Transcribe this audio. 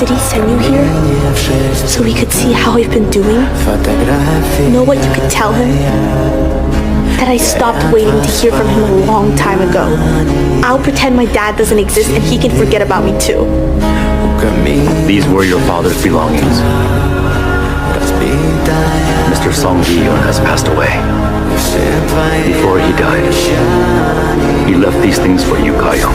Did he send you here so he could see how I've been doing? Know what you could tell him? That I stopped waiting to hear from him a long time ago. I'll pretend my dad doesn't exist and he can forget about me too. These were your father's belongings. Mr. Seong Gihun has passed away. Before he died, he left these things for you, Kayo.